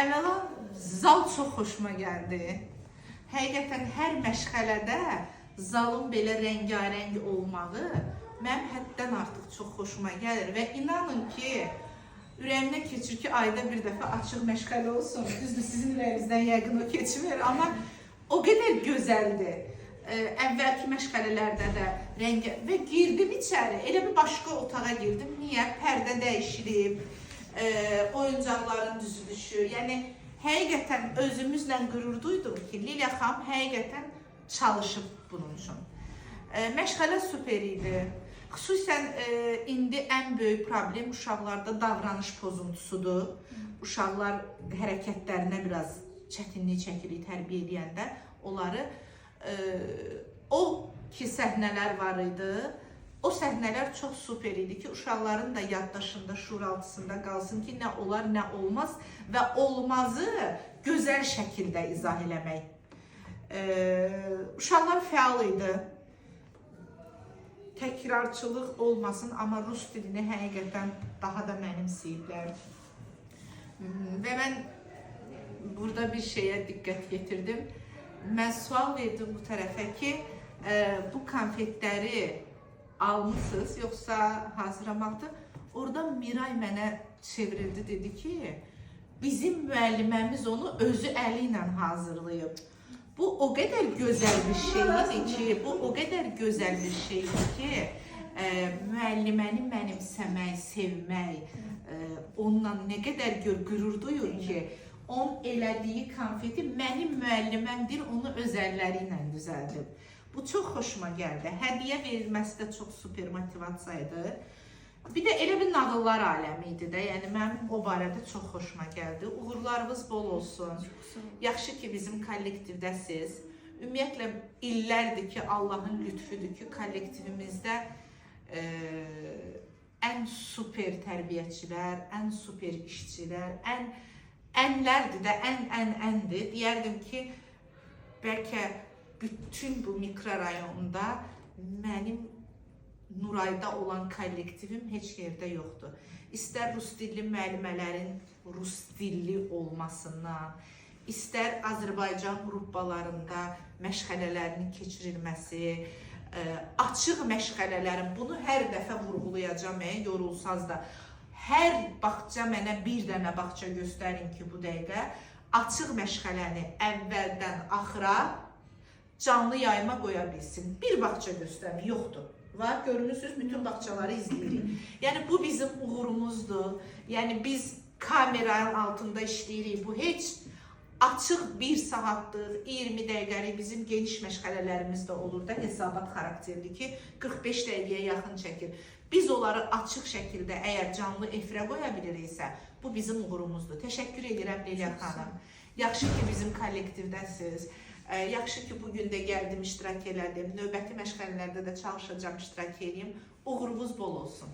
əvvəla zal çox xoşuma gəldi. Həqiqətən hər məşğələdə zalın belə rəngarəng olmağı mənim həddən artıq çox xoşuma gəlir və inanın ki, ürəyimdən keçir ki, ayda bir dəfə açıq məşğələ olsun. Düzdür, sizin ürəyinizdən yəqin o keçmir, amma o qədər gözəldir. Əvvəlki məşğələlərdə də rəngi və girdim içəri, elə bir başqa otağa girdim. Niyə? Pərdə dəyişilib, oyuncaqların düzülüşü, yəni həqiqətən özümüzlə qürur duydum ki, Lilya xanım həqiqətən çalışıb bunun üçün. Məşğələ super idi. Xüsusən indi ən böyük problem uşaqlarda davranış pozuntusudur. Uşaqlar hərəkətlərinə biraz çətinlik çəkirik tərbiyə edəndə. Onları o ki səhnələr var idi, o səhnələr çox super idi ki, uşaqların da yaddaşında, şuuraltısında qalsın ki, nə olar, nə olmaz və olmazı gözəl şəkildə izah eləmək. Uşaqlar fəal idi. Təkrarçılıq olmasın, amma rus dilini həqiqətən daha da mənimsəyiblər. Və mən burada bir şeyə diqqət yetirdim. Mən sual verdim bu tərəfə ki, bu konfetləri almışsınız, yoxsa hazırlamaqdır? Orada Miray mənə çevrildi, dedi ki, bizim müəlliməmiz onu özü əli ilə hazırlayıb. Bu o qədər gözəl bir şeydir ki, müəlliməni mənimsəmək, sevmək, onunla nə qədər qürur duyur ki, onun elədiyi konfeti mənim müəlliməmdir, onu öz əlləri ilə düzəldib. Bu çox xoşuma gəldi. Hədiyyə verilməsi də çox super motivasiyaydı. Bir də elə bir nağıllar aləmi idi də, yəni mənim o barədə çox xoşuma gəldi. Uğurlarınız bol olsun. Yaxşı ki, bizim kollektivdəsiz. Ümumiyyətlə, illərdir ki, Allahın lütfüdür ki, kollektivimizdə ən super tərbiyəçilər, ən super işçilər, ənlərdir də, əndir. Deyərdim ki, bəlkə bütün bu mikrorayonda mənim Nurayda olan kollektivim heç yerdə yoxdur. İstər rus dilli müəllimələrin rus dilli olmasından, istər Azərbaycan qrupbalarında məşğələlərin keçirilməsi, açıq məşğələlərin, bunu hər dəfə vurğulayacağım, yorulsaz da. Hər bağça mənə bir dənə bağça göstərin ki, bu dəqiqə açıq məşğələni əvvəldən axıra canlı yayıma qoya bilsin. Bir bağça göstərin, yoxdur. Var, görünürsünüz, bütün bağçaları izləyirik. Yəni, bu bizim uğurumuzdur. Yəni, biz kameranın altında işləyirik. Bu heç açıq bir saatlıq, 20 dəqiqəlik bizim geniş məşğələlərimiz də olur da, hesabat xarakterli ki, 45 dəqiqəyə yaxın çəkir. Biz onları açıq şəkildə əgər canlı efirə qoya biliriksə, bu bizim uğurumuzdur. Təşəkkür edirəm Lilya xanım. Yaxşı ki, bizim kollektivdəsiz. Yaxşı ki, bugün də gəldim, iştirak elədim. Növbəti məşğələlərdə də çalışacağım, iştirak edeyim. Uğurunuz bol olsun.